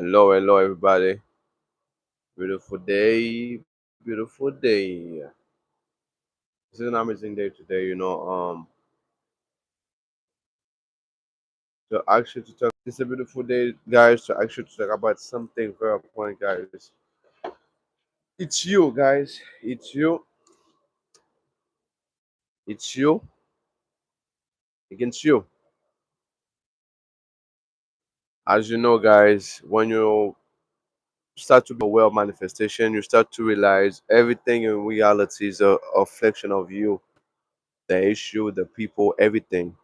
Hello, hello, everybody. Beautiful day, beautiful day. This is an amazing day today. To actually to talk. It's a beautiful day, guys. To actually to talk about something very important, guys. It's you, guys. It's you. It's you against you. As you know, guys, when you start to be aware of manifestation, you start to realize everything in reality is a reflection of you, the issue, the people, everything.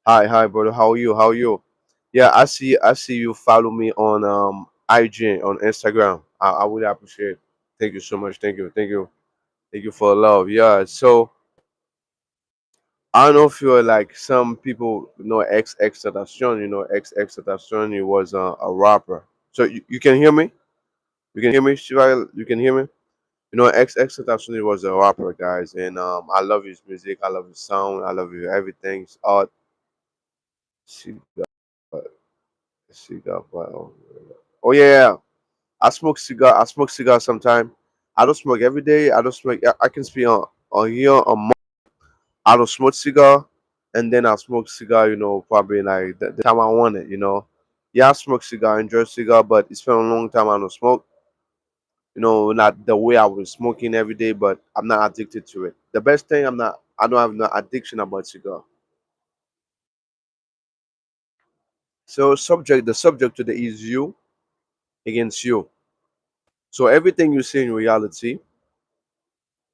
Hi, brother. How are you? How are you? Yeah, I see you follow me on IG on Instagram. I really appreciate it. Thank you so much. Thank you for the love. Yeah. So I don't know if you're like some people know X Tentacion. X Tentacion. He was a rapper. So you can hear me? You can hear me, Shiva? You can hear me? X Tentacion. He was a rapper, guys, and I love his music. I love his sound. I love his everything. His art. Cigar, but oh yeah, I smoke cigar. I smoke cigar sometime. I don't smoke every day. I don't smoke. I can speak on here a month. I don't smoke cigar, and then I smoke cigar. Probably like the time I want it. Yeah, I smoke cigar, enjoy cigar, but it's been a long time I don't smoke. Not the way I was smoking every day, but I'm not addicted to it. The best thing I'm not. I don't have no addiction about cigar. So the subject today is you against you. So everything you see in reality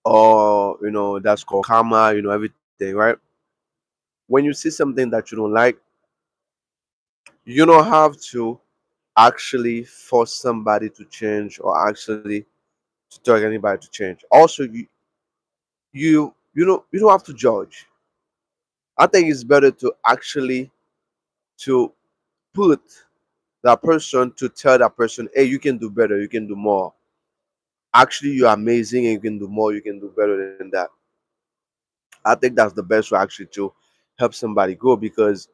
or that's called karma, everything, right? When you see something that you don't like, you don't have to actually force somebody to change or actually to tell anybody to change. Also, you don't have to judge. I think it's better to actually to put that person to tell that person, hey, you can do better, you can do more. Actually, you're amazing and you can do more, you can do better than that. I think that's the best way actually to help somebody grow, because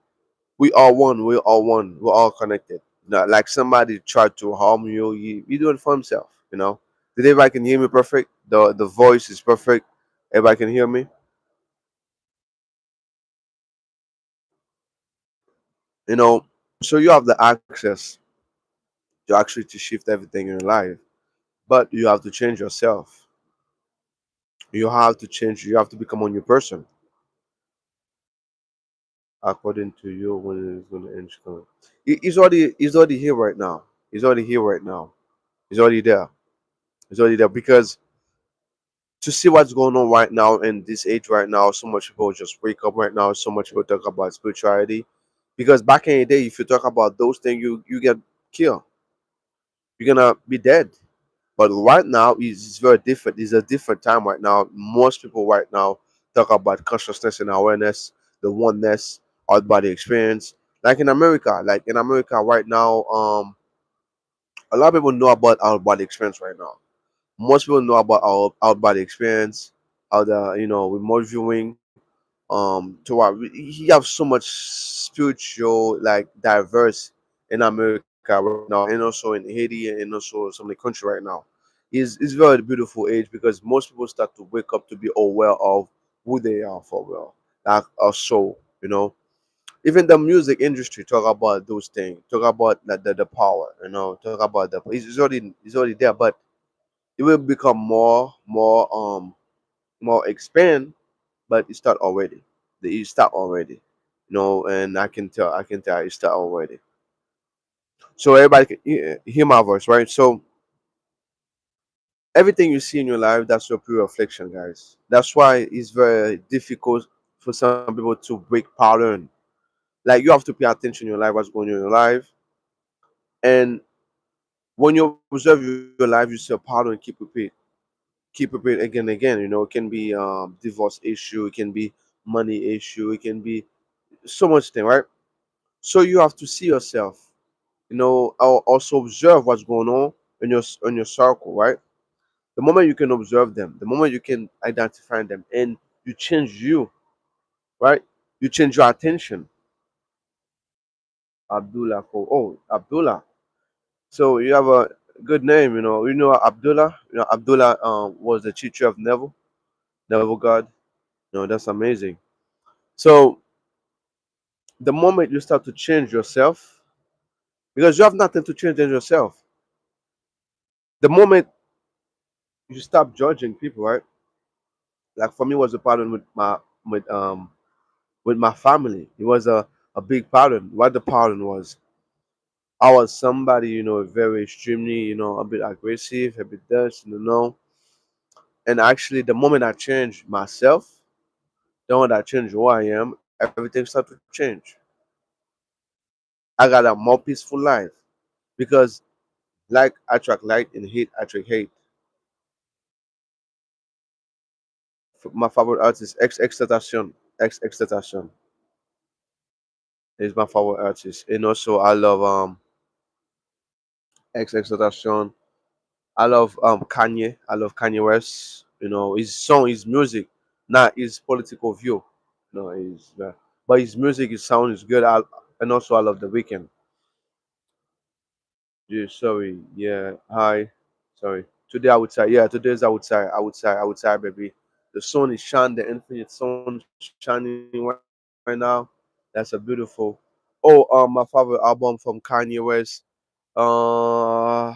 we are one. We're all one. We're all connected. Like somebody tried to harm you, you do it for himself. Did everybody can hear me perfect? The voice is perfect. Everybody can hear me. You know, so you have the access to actually to shift everything in your life, but you have to change yourself. You have to change. You have to become a new person according to you when it's going to end. He's already here right now. He's already here right now. He's already there. He's already there because to see what's going on right now in this age right now. So much people just wake up right now. So much people talk about spirituality. Because back in the day, if you talk about those things, you get killed. You're gonna be dead. But right now is very different. It's a different time right now. Most people right now talk about consciousness and awareness, the oneness, out body experience. Like in America right now, a lot of people know about out body experience right now. Most people know about our out body experience, how the remote viewing. To what he have so much spiritual like diverse in America right now, and also in Haiti and also some of the country right now. Is very beautiful age because most people start to wake up to be aware of who they are for real, like a soul. Even the music industry talk about those things, talk about the power. Talk about it's already there, but it will become more expand, but it start already. It start already. And I can tell it start already. So everybody can hear my voice, right? So everything you see in your life, that's your pure reflection, guys. That's why it's very difficult for some people to break pattern. Like you have to pay attention in your life, what's going on in your life, and when you observe your life, you see a pattern, keep repeat again and again. It can be divorce issue, it can be money issue, it can be so much thing, right? So you have to see yourself, also observe what's going on in your circle, right? The moment you can observe them, the moment you can identify them, and you change you, right? You change your attention. Abdullah, oh Abdullah, So you have a good name, you know. You know Abdullah. You know Abdullah was the teacher of Neville God. You know that's amazing. So the moment you start to change yourself, because you have nothing to change in yourself. The moment you stop judging people, right? Like for me, was a pattern with my family. It was a big pattern. What the pattern was, I was somebody, you know, very extremely, you know, a bit aggressive, a bit this, you know. And actually, the moment I changed myself, the moment I changed who I am, everything started to change. I got a more peaceful life because like attract like and hate attract hate. My favorite artist, X Extentation. X Extentation is my favorite artist, and also I love X Extentation. I love Kanye. I love Kanye West. You know his song, his music, not his political view. No, but his music, his sound is good. And also I love The Weeknd. Yeah, sorry. Yeah, hi. Sorry. Today I would say, yeah, today's I would say, baby. The sun is shining, the infinite sun shining right now. That's a beautiful. Oh, my favorite album from Kanye West. Uh,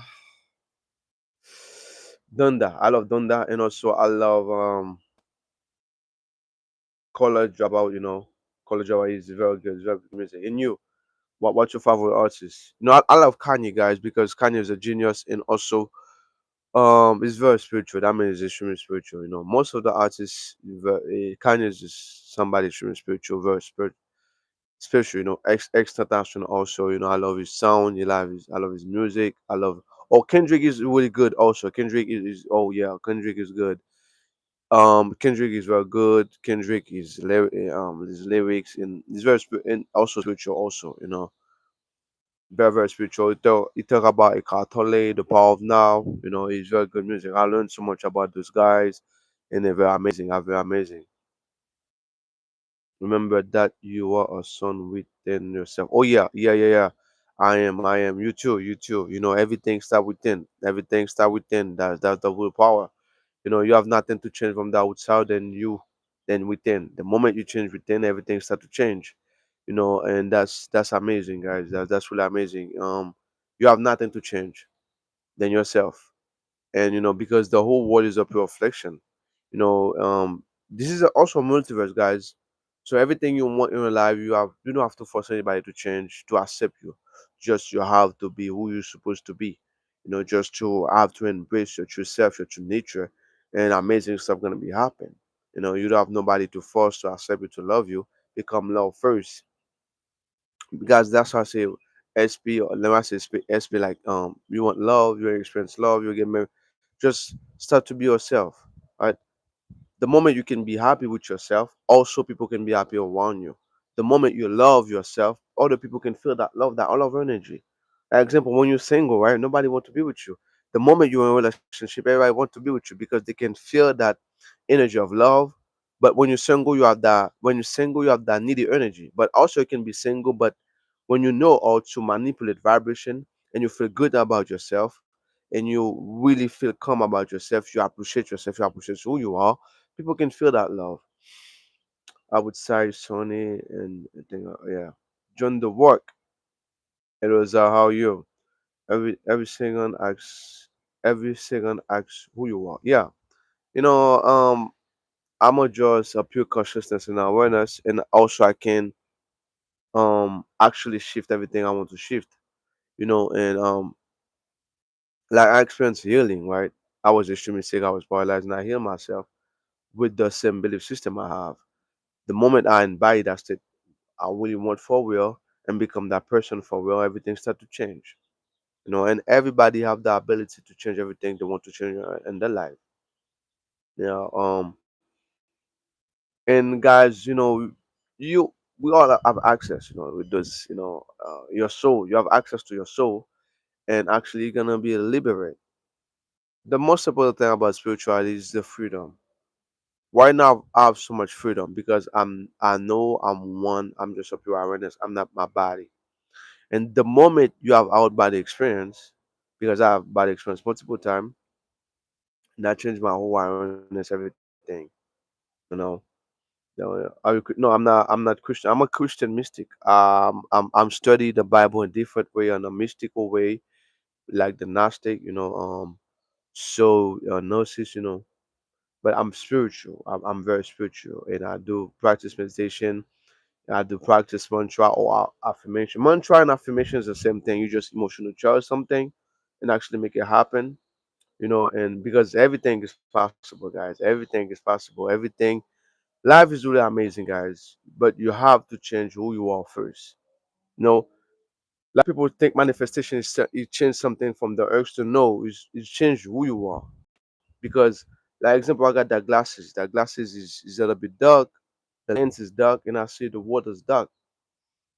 Donda. I love Donda, and also I love College Dropout. You know, College Dropout is very good. It's very good music. And you, what's your favorite artist? You know, I love Kanye, guys, because Kanye is a genius, and also it's very spiritual. That means it's extremely spiritual. You know, most of the artists, Kanye is just somebody extremely spiritual, very spiritual. You know, extentation also. You know, I love his sound. I love his music. I love. Oh, Kendrick is really good. Also, Kendrick is. Oh yeah, Kendrick is good. Kendrick is very good. Kendrick is his lyrics and he's and also spiritual. Also, you know, very spiritual. He talk about Eckhart Tolle, the power of now. You know, it's very good music. I learned so much about those guys, and they're very amazing. Are very amazing. Remember that you are a son within yourself. Oh yeah, yeah, yeah, yeah. I am. You too, you too. You know, everything start within. Everything start within. That's the willpower. You know, you have nothing to change from the outside than within. The moment you change within, everything start to change. You know, and that's amazing, guys. That's really amazing. You have nothing to change than yourself, and you know because the whole world is a pure reflection. You know, this is also a multiverse, guys. So everything you want in your life, you don't have to force anybody to change to accept you. Just you have to be who you're supposed to be. You know, just to have to embrace your true self, your true nature, and amazing stuff gonna be happen. You know, you don't have nobody to force to accept you to love you. Become love first, because that's how I say SP, or let me say SP, like you want love, you experience love, you get married, just start to be yourself. Right, the moment you can be happy with yourself, also people can be happy around you. The moment you love yourself, other people can feel that love, that all of energy. For example, when you're single, right, nobody want to be with you. The moment you're in a relationship, everybody want to be with you because they can feel that energy of love. But when you're single, you have that needy energy. But also you can be single, but when you know how to manipulate vibration and you feel good about yourself and you really feel calm about yourself, you appreciate who you are, people can feel that love. I would say Sony and I think yeah, John the work. It was how you every second asks who you are. Yeah, you know I'm a just a pure consciousness and awareness, and also I can actually shift everything I want to shift. You know, and like I experienced healing, right? I was extremely sick, I was paralyzed, and I healed myself with the same belief system I have. The moment I embody that state, I really want for real and become that person for real, everything start to change. You know, and everybody have the ability to change everything they want to change in their life. You know, and guys, you know, you we all have access, you know, with those, you know, your soul. You have access to your soul, and actually you're gonna be liberated. The most important thing about spirituality is the freedom. Why now I have so much freedom? Because I know I'm one, I'm just a pure awareness, I'm not my body. And the moment you have out body experience, because I have bad experience multiple times, and that changed my whole awareness, everything. You know, no, I'm not. I'm not Christian. I'm a Christian mystic. I'm studying the Bible in different way, in a mystical way, like the Gnostic. So gnosis. But I'm spiritual. I'm very spiritual, and I do practice meditation. I do practice mantra or affirmation. Mantra and affirmation is the same thing. You just emotional charge something, and actually make it happen. And because everything is possible, guys. Everything is possible. Everything. Life is really amazing, guys. But you have to change who you are first. You know, a lot of people think manifestation is you change something from the earth to no, it's change who you are. Because, like example, I got that glasses. That glasses is a little bit dark. The lens is dark, and I see the water's dark.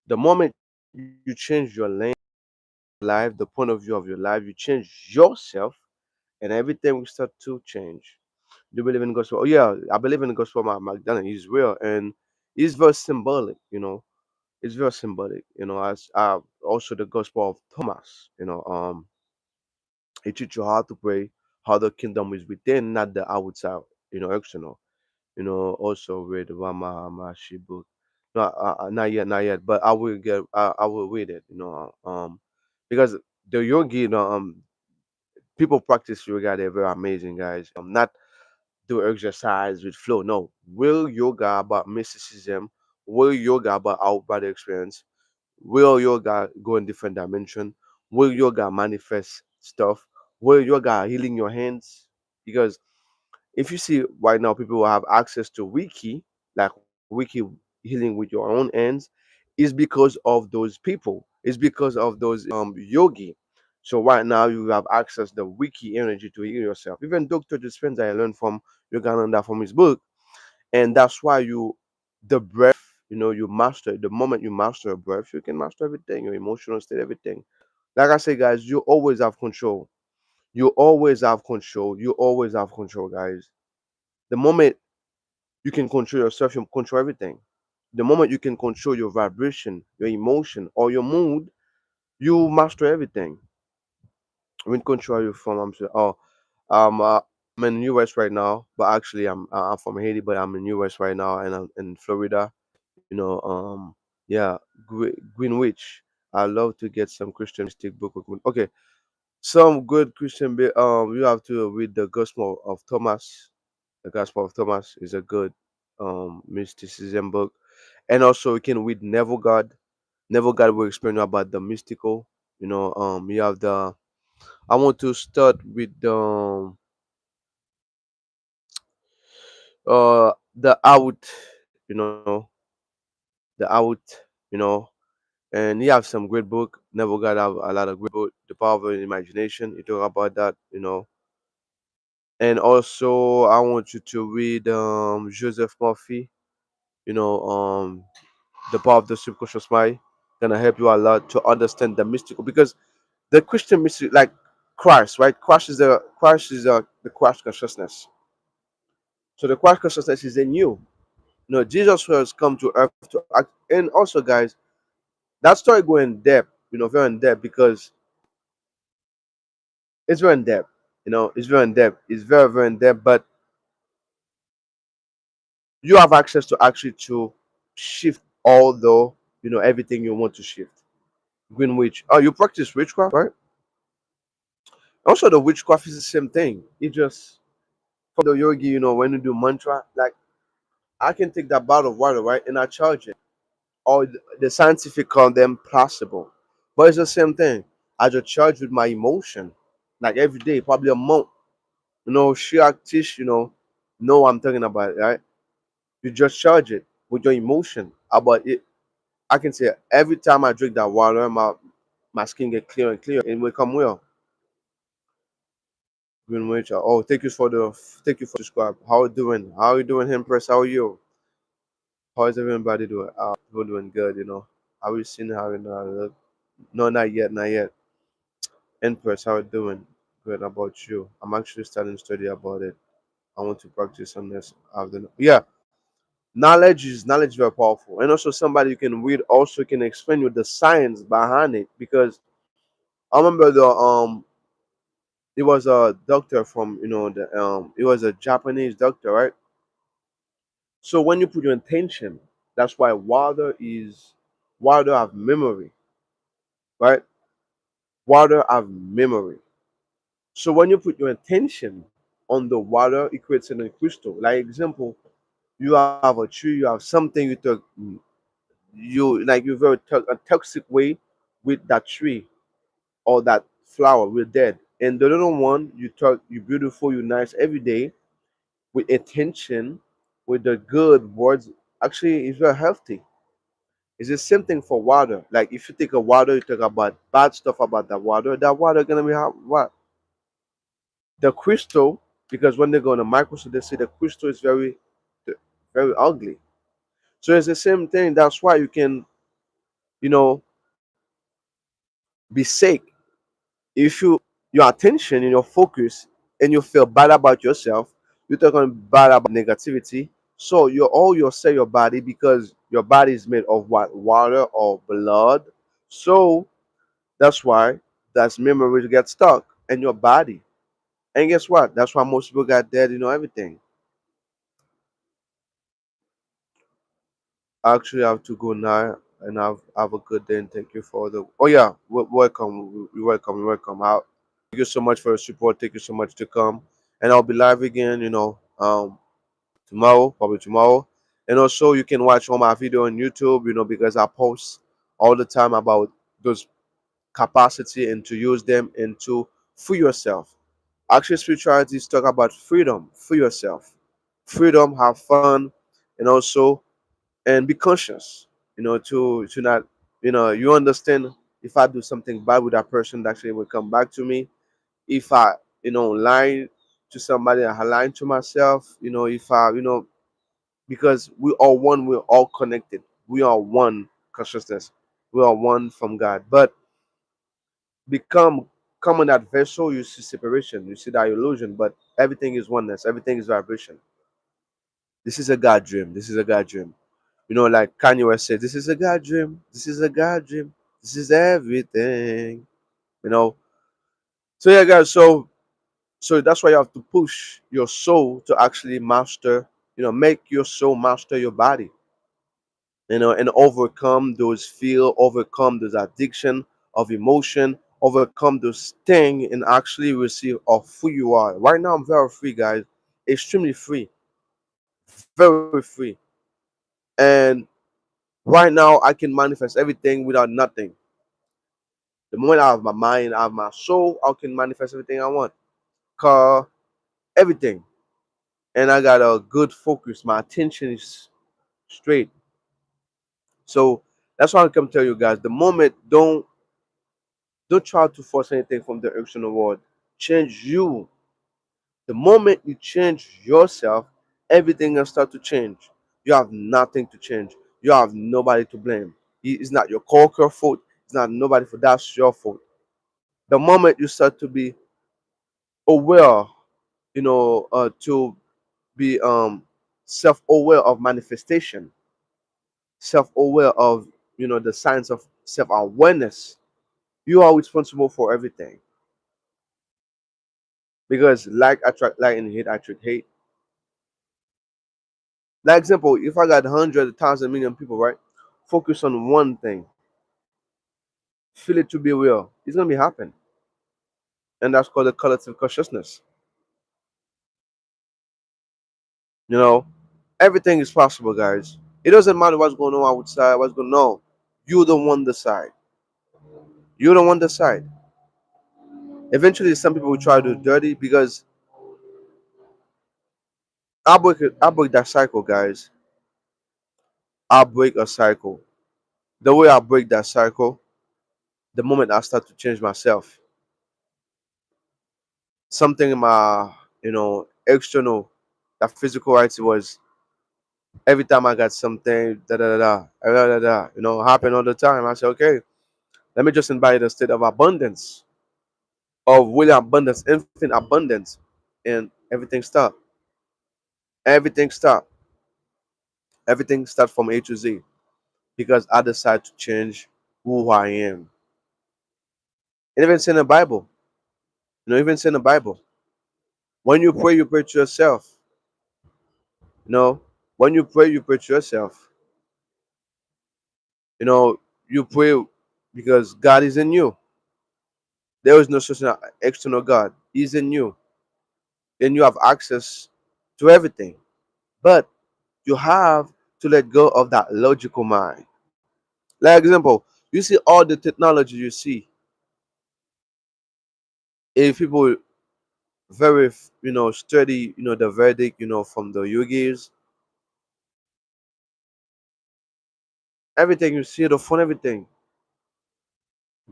The moment you change your lens, life, the point of view of your life, you change yourself, and everything will start to change. Do you believe in gospel? Oh yeah, I believe in the gospel of McDonald. He's real and he's very symbolic. It's very symbolic. As also the gospel of Thomas. It teaches you how to pray, how the kingdom is within, not the outside. External. Also read Rama Mashi book. No, not yet, not yet. But I will read it. Because the yogi, people practice yoga. They're very amazing, guys. Not do exercise with flow. No, real yoga about mysticism. Real yoga about out body experience. Real yoga go in different dimension. Real yoga manifest stuff. Real yoga healing your hands because if you see right now people will have access to wiki like wiki healing with your own hands is because of those people, it's because of those yogi. So right now you have access the wiki energy to heal yourself. Even Dr. Dispenza I learned from Yogananda from his book. And that's why the breath, you master the moment you master a breath you can master everything, your emotional state, everything. Like I say, guys, you always have control. You always have control. You always have control, guys. The moment you can control yourself, you control everything. The moment you can control your vibration, your emotion, or your mood, you master everything. When control your phone, I'm saying, oh, I'm in US right now, but actually I'm from Haiti, but I'm in US right now, and I'm in Florida. Yeah, Greenwich. I love to get some Christian mystic book. Okay, some good Christian. You have to read the Gospel of Thomas. The Gospel of Thomas is a good mysticism book. And also you can read Neville God. Neville God will explain about the mystical. You have the I want to start with the out, you know, the out, you know, and he have some great book. Neville God have a lot of great book. The Power of the Imagination. You talk about that. And also I want you to read Joseph Murphy, you know, the Power of the Subconscious Mind. Gonna help you a lot to understand the mystical because the Christian mystery, like Christ, right? Christ is the Christ consciousness. So the Christ consciousness is in you. Jesus has come to earth to act. And also, guys, that story go in depth, very in depth because it's very in depth. It's very in depth. It's very, very in depth. But you have access to actually to shift all the, everything you want to shift. Greenwich. Oh, you practice witchcraft, right? Also, the witchcraft is the same thing. It just for the yogi, when you do mantra, like I can take that bottle of water, right, and I charge it. Or the scientific call them placebo, but it's the same thing. I just charge with my emotion, like every day, probably a month. She actish, know what I'm talking about, right? You just charge it with your emotion about it. I can say every time I drink that water, my skin get clear and clear, and will come well. Greenwich. Oh, thank you for subscribe. How you doing? How you doing, Empress? How are you? How is everybody doing? People doing good, How you seen how I look? No, not yet, not yet. Empress, how you doing? Good How about you. I'm actually starting to study about it. I want to practice on this. Yeah, knowledge is very powerful, and also somebody you can read also can explain you the science behind it because I remember the He was a doctor from the he was a Japanese doctor, right? So when you put your intention, that's why water have memory, right? Water have memory. So when you put your intention on the water, it creates a crystal. Like example, you have a tree, you have something you took, you very a toxic way with that tree or that flower, we're dead. And the little one, you talk, you beautiful, you nice every day with intention, with the good words. Actually, it's very healthy. It's the same thing for water. Like if you take a water, you talk about bad stuff about that water gonna be what? The crystal, because when they go on a microscope, they see the crystal is very ugly. So it's the same thing. That's why you can, you know, be sick if your attention and your focus and you feel bad about yourself. You're talking bad about negativity. So you all your say your body, because your body is made of what? Water or blood. So that's why that's memories get stuck in your body. And guess what? That's why most people got dead, everything. I actually have to go now, and have a good day, and thank you for the. Oh yeah, welcome, welcome, welcome out. Thank you so much for your support. Thank you so much to come, and I'll be live again. Tomorrow, probably tomorrow, and also you can watch all my video on YouTube. Because I post all the time about those capacity and to use them and to free yourself. Actually, spirituality is talk about freedom, free yourself, freedom, have fun, and also and be conscious, to not, you understand, if I do something bad with that person, that actually will come back to me. If I, lie to somebody, I lie to myself, if I, because we are one, we're all connected, we are one consciousness, we are one from God. But become come in that vessel, you see separation, you see that illusion, but everything is oneness, everything is vibration. This is a God dream, this is a God dream. Like Kanye West said, this is a God dream. This is a God dream. This is everything. You know. So yeah, guys. So that's why you have to push your soul to actually master. Make your soul master your body. And overcome those fear, overcome those addiction of emotion, overcome those sting, and actually receive of who you are. Right now, I'm very free, guys. Extremely free, very free. And right now, I can manifest everything without nothing. The moment I have my mind, I have my soul, I can manifest everything I want. Car, everything. And I got a good focus. My attention is straight. So that's why I come tell you guys. The moment don't try to force anything from the external world. Change you. The moment you change yourself, everything will start to change. You have nothing to change. You have nobody to blame. It's not your coworker fault. It's not nobody fault. That's your fault. The moment you start to be aware, to be self-aware of manifestation, self-aware of the science of self-awareness. You are responsible for everything, because like attract like and hate attract hate. Like example, if I got 100,000 million people, right, focus on one thing, feel it to be real, it's gonna be happen. And that's called the collective consciousness. you know Everything is possible, guys. It doesn't matter what's going on outside, what's going on. You the one decide. You the one decide. Eventually, some people will try to do dirty, because I break that cycle, guys. I break a cycle. The way I break that cycle, the moment I start to change myself, something in my, external, that physical reality was, every time I got something, happen all the time. I say, okay, let me just invite a state of abundance, of really abundance, infinite abundance, and everything stop. Everything stop. Everything start from A to Z, because I decide to change who I am. And even it's in the Bible. Even say in the Bible, when you pray to yourself. You know, when you pray to yourself. You know, you pray because God is in you. There is no such an external God. He's in you, and you have access to everything. But you have to let go of that logical mind. Like example, you see all the technology you see. If people very study the Vedic from the yogis, everything you see the phone, everything.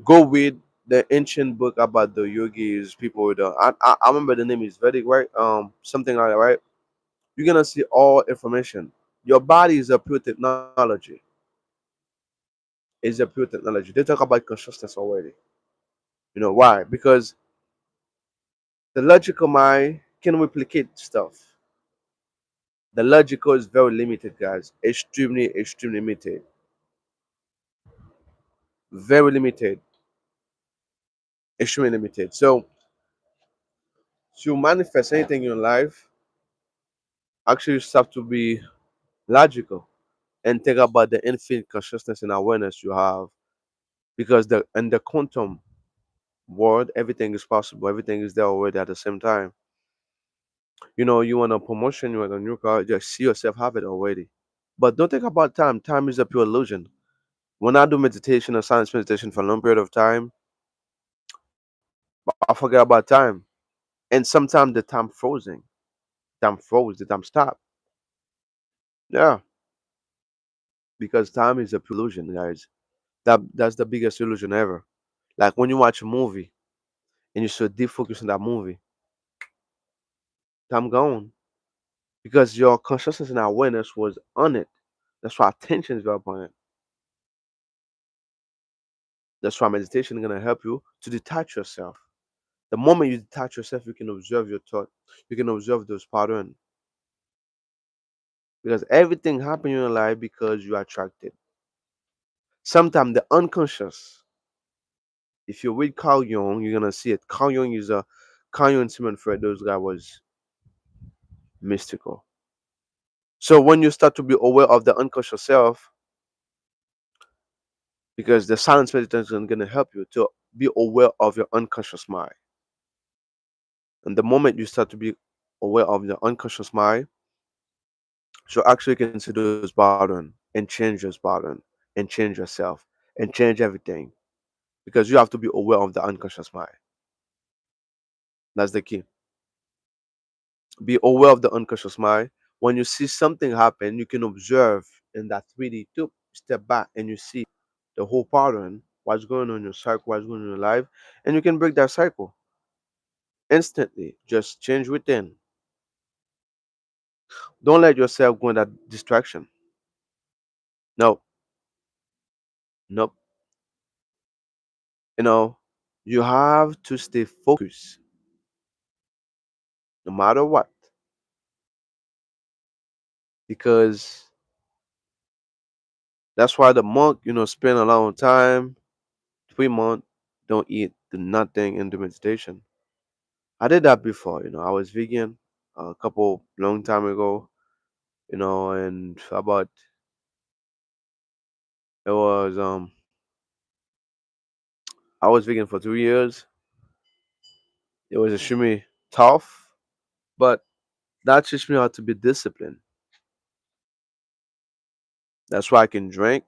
Go read the ancient book about the yogis, people with the I remember the name is Vedic, right? Something like that, right? You're gonna see all information. Your body is a pure technology. Is a pure technology. They talk about consciousness already. You know why? Because the logical mind can replicate stuff. The logical is very limited, guys. Extremely limited. Very limited. Extremely limited. So to manifest anything in your life, actually you just have to be logical and think about the infinite consciousness and awareness you have. Because the in the quantum world, everything is possible. Everything is there already at the same time. You want a promotion, you want a new car, just see yourself have it already. But don't think about time. Time is a pure illusion. When I do meditation or science meditation for a long period of time, I forget about time. And sometimes the time frozen. Time froze, the time stopped. Yeah. Because time is a pure illusion, guys. That's the biggest illusion ever. Like when you watch a movie and you so deep focus on that movie, time gone. Because your consciousness and awareness was on it. That's why attention is very important. That's why meditation is gonna help you to detach yourself. The moment you detach yourself, you can observe your thought. You can observe those patterns. Because everything happens in your life because you are attracted. Sometimes the unconscious, if you read Carl Jung, you're gonna see it. Carl Jung and Simon Freud, those guy was mystical. So when you start to be aware of the unconscious self, because the silence meditation is gonna help you to be aware of your unconscious mind. And the moment you start to be aware of your unconscious mind, so actually you can see those patterns and change those patterns and change yourself and change everything because you have to be aware of the unconscious mind. That's the key. Be aware of the unconscious mind. When you see something happen, you can observe in that 3D too. Step back and you see the whole pattern, what's going on in your cycle, what's going on in your life, and you can break that cycle instantly. Just change within. Don't let yourself go in that distraction. No, nope. You know, you have to stay focused no matter what. Because that's why the monk, spend a long time, 3 months, don't eat, do nothing, and do meditation. I did that before, I was vegan a couple long time ago, and about it was I was vegan for 2 years. It was extremely tough, but that teach me how to be disciplined. That's why I can drink.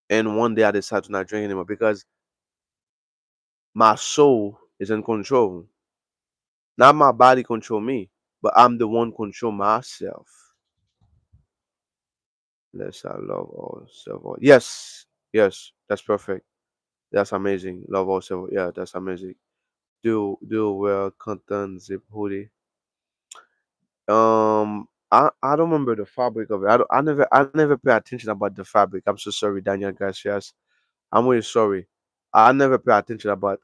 And one day I decided to not drink anymore because my soul is in control. Not my body control me, but I'm the one control myself. Let's love all self. Yes, yes, that's perfect. That's amazing. Love all self. Yeah, that's amazing. Do wear cotton zip hoodie. I don't remember the fabric of it. I never pay attention about the fabric. I'm so sorry, Daniel Garcias. I'm really sorry. I never pay attention about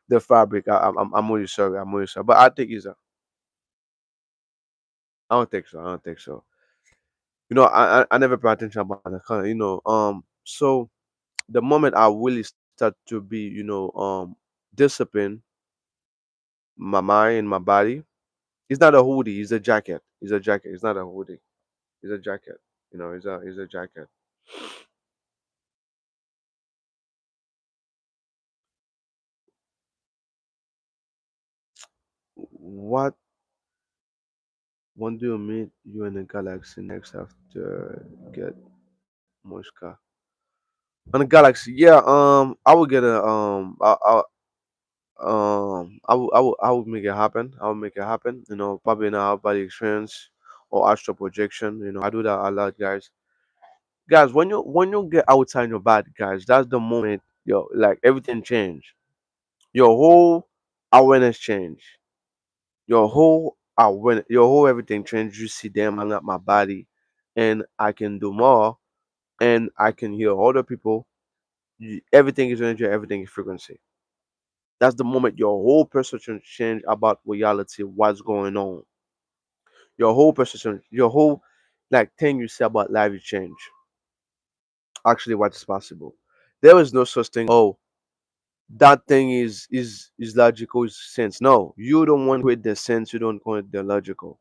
the fabric. I'm really sorry. I'm really sorry. But I think it's a. I don't think so. I don't think so. I never pay attention about the color. So the moment I really start to be, disciplined, my mind and my body. It's not a hoodie. It's a jacket. It's a jacket. It's not a hoodie. It's a jacket. It's a jacket. What when do you meet you in the galaxy next after get Mushka? On the galaxy, yeah. I will get a I will make it happen. I will make it happen. Probably in a out body experience or astral projection. I do that a lot, guys. Guys, when you get outside your body, guys, that's the moment like everything change. Your whole awareness change. Your whole everything change. You see, damn, I'm not my body, and I can do more, and I can hear other people. Everything is energy. Everything is frequency. That's the moment your whole perception change about reality, what's going on. Your whole perception, your whole like thing you say about life will change. Actually, what is possible. There is no such thing. Oh, that thing is logical, is sense. No, you don't want with the sense. You don't want the logical.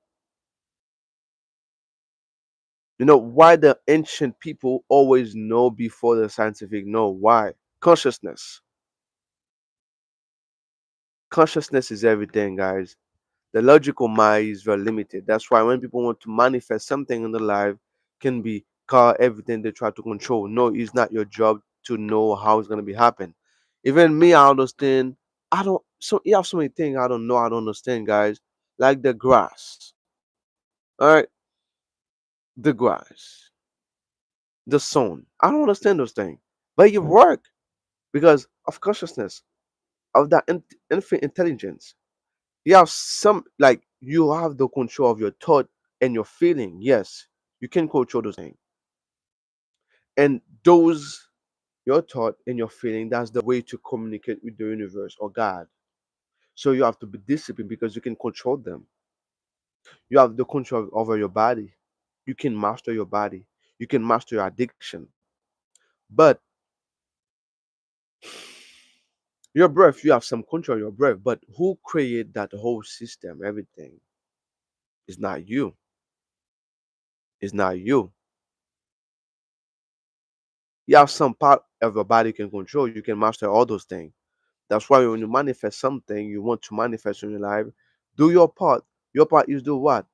Why the ancient people always know before the scientific know? Why? Consciousness. Consciousness is everything, guys. The logical mind is very limited. That's why when people want to manifest something in their life, can be called everything they try to control. No, it's not your job to know how it's gonna be happen. Even me, I understand. I don't. So you have so many things I don't know. I don't understand, guys. Like the grass. All right, the grass, the sun. I don't understand those things, but it work because of consciousness of that infinite intelligence. You have some like you have the control of your thought and your feeling. Yes, you can control those things, and those your thought and your feeling. That's the way to communicate with the universe or God. So you have to be disciplined because you can control them. You have the control over your body. You can master your body. You can master your addiction. But your breath, you have some control of your breath. But who created that whole system? Everything is not you. It's not you. You have some part of your body you can control. You can master all those things. That's why when you manifest something you want to manifest in your life, do your part. Your part is do what?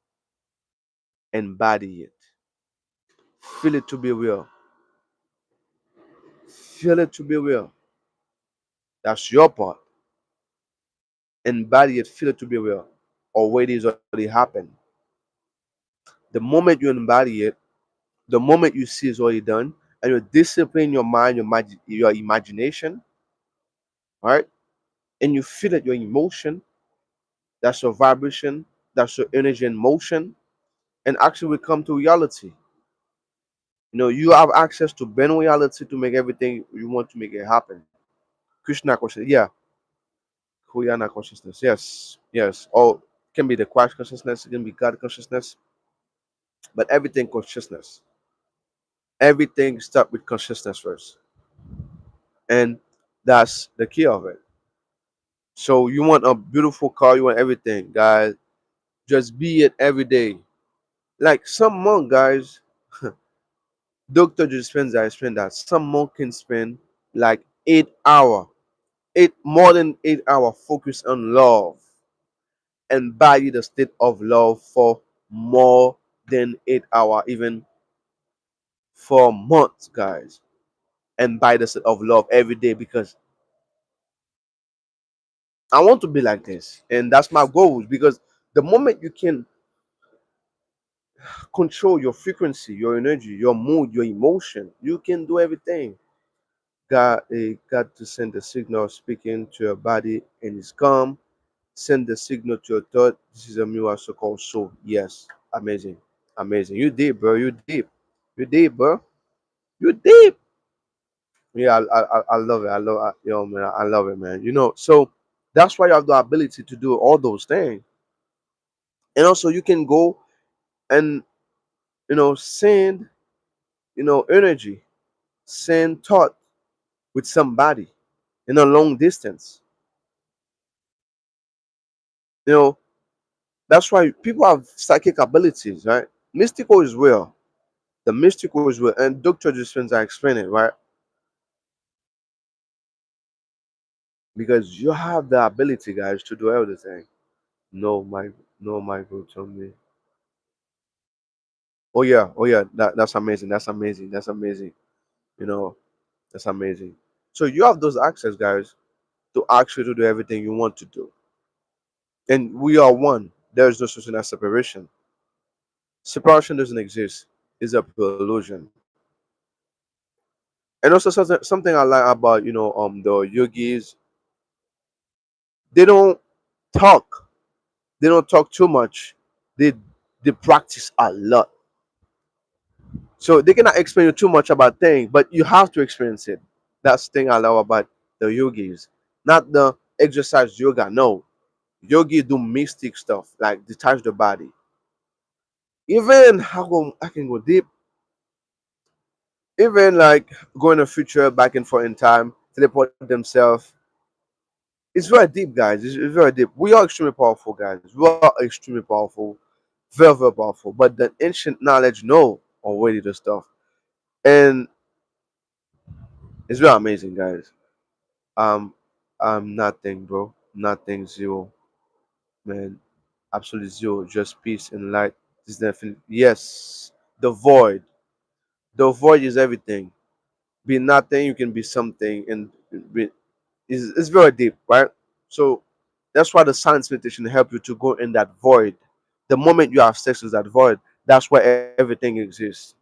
Embody it. Feel it to be real. Feel it to be real. That's your part. Embody it. Feel it to be real. Already is already happened. The moment you embody it, the moment you see it's already done, and you discipline your mind, your imagination, right? And you feel it, your emotion, that's your vibration, that's your energy in motion, and actually we come to reality. You have access to bend reality to make everything you want to make it happen. Krishna consciousness, yeah, Kuyana consciousness, yes, yes. Or can be the Christ consciousness, it can be God consciousness, but everything consciousness. Everything start with consciousness first, and that's the key of it. So you want a beautiful car, you want everything, guys. Just be it every day. Like some monk, guys, Dr. Dispenza explained that some monk can spend like 8 hour, eight more than 8 hour focus on love, embody the state of love for more than 8 hour, even for months, guys. Embody the state of love every day because I want to be like this, and that's my goal. Because the moment you can control your frequency, your energy, your mood, your emotion, you can do everything. Got to send the signal speaking to your body and it's calm. Send the signal to your thought. This is a miracle called soul. Yes, amazing, amazing. You deep, bro. You deep. You deep, bro. You deep. Yeah, I love it. Man. I love it, man. So that's why you have the ability to do all those things, and also you can go and send energy, send thought with somebody in a long distance. You know, that's why people have psychic abilities, right? Mystical is real. The mystical is real, and Dr. Dispenza explain it, right? Because you have the ability, guys, to do everything. No, my, no, Michael told me. Oh yeah, that's amazing. That's amazing. That's amazing. You know, that's amazing. So you have those access, guys, to actually to do everything you want to do. And we are one. There is no such thing as separation. Separation doesn't exist. It's a illusion. And also something I like about the yogis, they don't talk. They don't talk too much. They they practice a lot. So they cannot explain you too much about things, but you have to experience it. That's the thing I love about the yogis. Not the exercise yoga. No. Yogi do mystic stuff, like detach the body. Even I can go deep. Even like go in the future, back and forth in time, teleport themselves. It's very deep, guys. It's very deep. We are extremely powerful, guys. We are extremely powerful, very, very powerful. But the ancient knowledge know already the stuff, and it's very amazing, guys. Um, nothing, bro. Nothing, zero, man. Absolutely zero. Just peace and light. Is definitely yes. The void. The void is everything. Be nothing, you can be something, and it's very deep, right? So that's why the science meditation help you to go in that void. The moment you have sex with that void, that's where everything exists.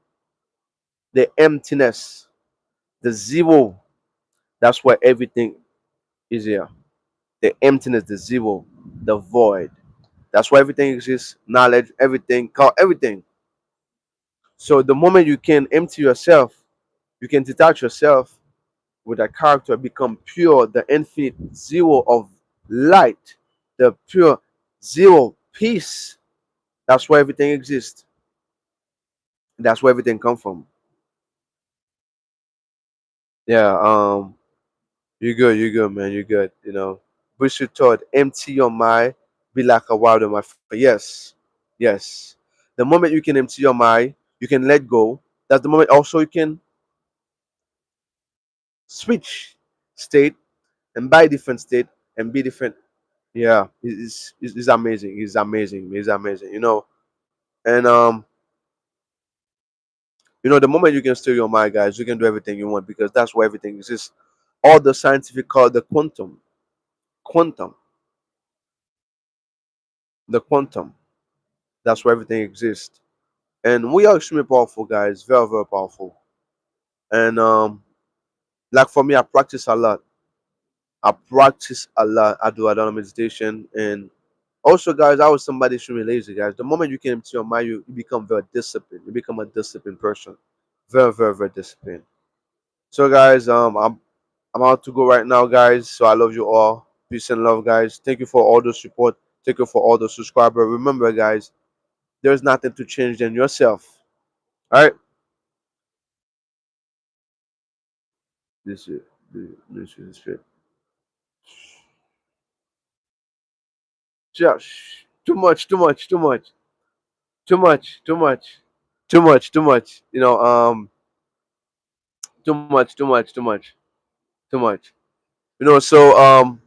The emptiness, the zero, that's where everything is here. The emptiness, the zero, the void. That's where everything exists. Knowledge, everything, call everything. So the moment you can empty yourself, you can detach yourself with that character, become pure, the infinite zero of light, the pure zero peace. That's where everything exists. That's where everything come from. Yeah, you're good, man. You're good. Bruce your thought, empty your mind, be like a wild on my yes. Yes. The moment you can empty your mind, you can let go. That's the moment also you can switch state and buy different state and be different. Yeah, it's amazing. It's amazing. It's amazing. And the moment you can steal your mind, guys, you can do everything you want because that's where everything exists. All the scientific call the quantum, the quantum. That's where everything exists. And we are extremely powerful, guys. Very, very powerful. And like for me, I practice a lot. I practice a lot. I do a lot of meditation. And also, guys, I was somebody extremely lazy, guys. The moment you can empty your mind, you become very disciplined. You become a disciplined person. Very, very, very disciplined. So, guys, I'm out to go right now, guys. So I love you all. Peace and love, guys. Thank you for all the support. Thank you for all the subscribers. Remember, guys, there's nothing to change than yourself. All right. This is this is Josh. Too much. Too much. Too much. Too much. Too much. Too much. Too much. Too much. Too much. Too much. Too much. So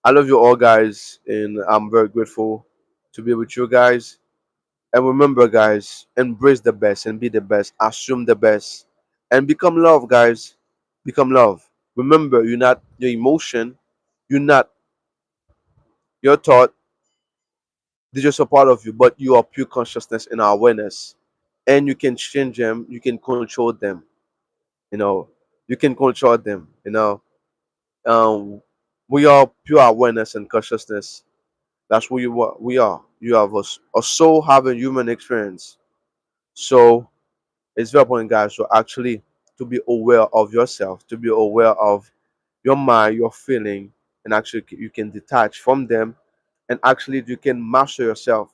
I love you all, guys, and I'm very grateful to be with you guys. And remember, guys, embrace the best and be the best. Assume the best and become love, guys. Become love. Remember, you're not your emotion, you're not your thought. They're just a part of you, but you are pure consciousness and awareness. And you can change them, you can control them. You know, you can control them. Um, we are pure awareness and consciousness. That's who you are. We are. You have a soul having human experience. So it's very important, guys, to actually to be aware of yourself, to be aware of your mind, your feeling, and actually you can detach from them, and actually you can master yourself.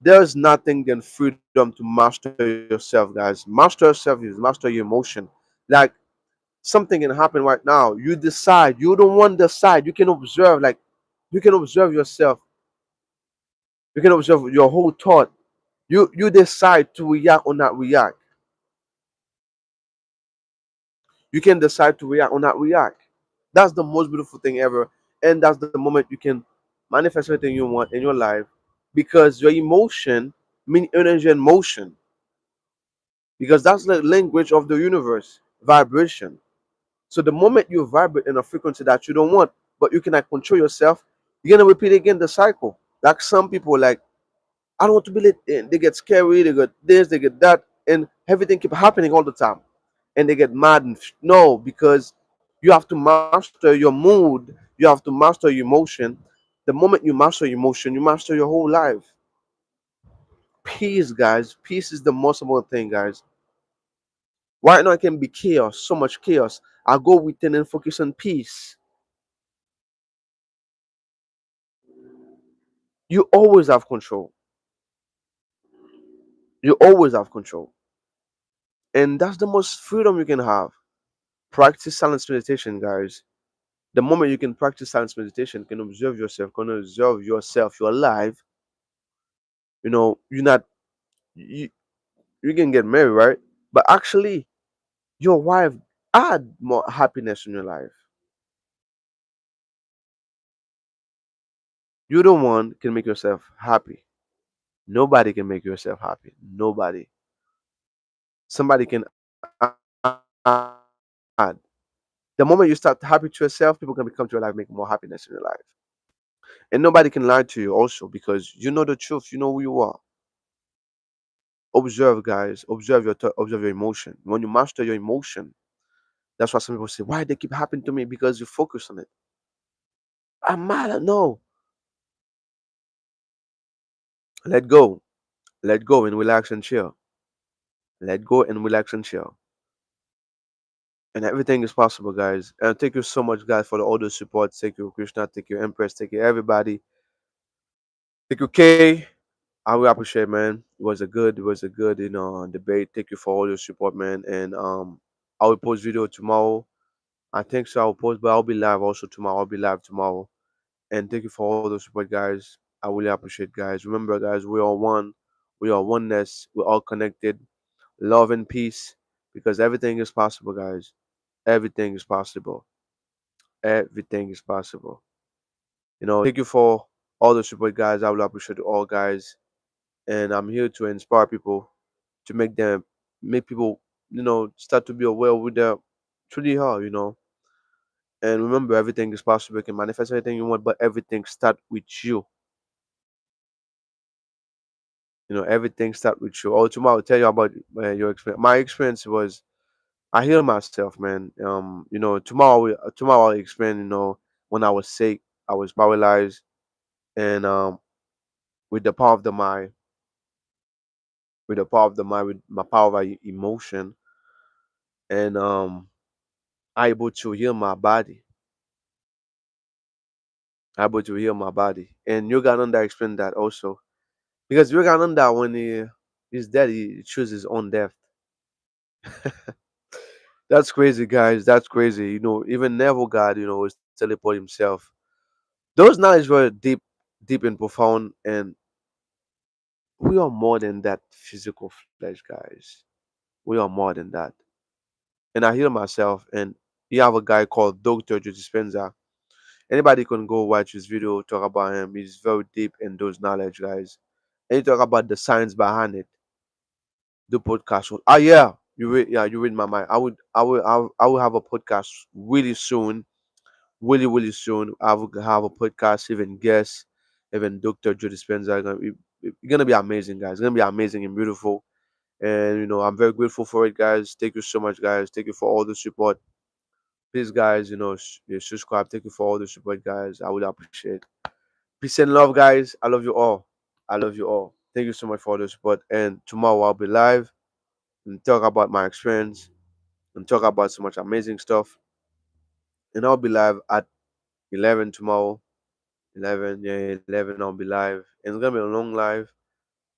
There's nothing than freedom to master yourself, guys. Master yourself is master your emotion. Like something can happen right now. You decide. You don't want to decide. You can observe. Like you can observe yourself. You can observe your whole thought. You decide to react or not react. You can decide to react or not react. That's the most beautiful thing ever. And that's the moment you can manifest everything you want in your life, because your emotion mean energy and motion. Because that's the language of the universe, vibration. So the moment you vibrate in a frequency that you don't want, but you cannot control yourself, you're gonna repeat again the cycle. Like some people, like, I don't want to be late. And they get scary, they get this, they get that, and everything keep happening all the time. And they get mad. And no, because you have to master your mood, you have to master your emotion. The moment you master your emotion, you master your whole life. Peace, guys. Peace is the most important thing, guys. Right now, it can be chaos, so much chaos. I go within and focus on peace. You always have control. You always have control. And that's the most freedom you can have. Practice silence meditation, guys. The moment you can practice silence meditation, can observe yourself, can observe yourself, you're alive. You're not, you, you can get married, right? But actually, your wife add more happiness in your life. You the one can make yourself happy. Nobody can make yourself happy. Nobody. Somebody can add. The moment you start happy to yourself, people can become to your life, make more happiness in your life. And nobody can lie to you also, because you know the truth, you know who you are. Observe, guys. Observe your emotion. When you master your emotion, that's why some people say, why they keep happening to me? Because you focus on it. I'm mad. No. Let go. Let go and relax and chill. Let go and relax and chill. And everything is possible, guys. And thank you so much, guys, for the audio support. Thank you, Krishna. Thank you, Empress. Thank you, everybody. Thank you, Kay. I will appreciate, man. It was a good, debate. Thank you for all your support, man. And I will post video tomorrow. I think so. I'll post, but I'll be live also tomorrow. I'll be live tomorrow. And thank you for all the support, guys. I really appreciate, guys. Remember, guys, we are one. We are oneness. We're all connected. Love and peace, because everything is possible, guys. Everything is possible. Everything is possible. Thank you for all the support, guys. I will appreciate it all, guys. And I'm here to inspire people, to make people, start to be aware with their truly are. And remember, everything is possible. You can manifest anything you want, but everything start with you. Everything start with you. Oh, tomorrow I'll tell you about your experience. My experience was, I healed myself, man. Tomorrow I'll explain. When I was sick, I was paralyzed, and with the power of the mind, with my power of emotion, and I able to heal my body. Able to heal my body. And Yogananda explained that also, because Yogananda, when he's dead, he chooses his own death. That's crazy, guys. That's crazy. Even Neville God, was teleport himself. Those knowledge were deep, deep and profound, and we are more than that physical flesh, guys. We are more than that. And I heal myself, and you have a guy called Dr. Joe Dispenza. Anybody can go watch his video, talk about him. He's very deep in those knowledge, guys. And you talk about the science behind it. The podcast. Yeah, you read my mind. I will have a podcast really soon, really, really soon. I will have a podcast, even guests, even Dr. Joe Dispenza. It's gonna be amazing, guys. It's gonna be amazing and beautiful. And I'm very grateful for it, guys. Thank you so much, guys. Thank you for all the support. Please, guys, subscribe. Thank you for all the support, guys. I would appreciate. Peace and love, guys. I love you all. I love you all. Thank you so much for all the support. And tomorrow I'll be live and talk about my experience and talk about so much amazing stuff. And I'll be live at 11 tomorrow. 11, yeah, 11. I'll be live. And it's gonna be a long live.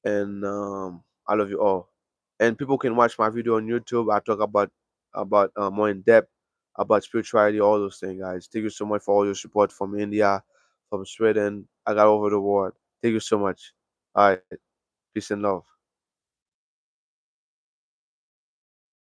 And I love you all. And people can watch my video on YouTube. I talk about more in depth about spirituality, all those things, guys. Thank you so much for all your support from India, from Sweden. I got over the world. Thank you so much. All right, peace and love.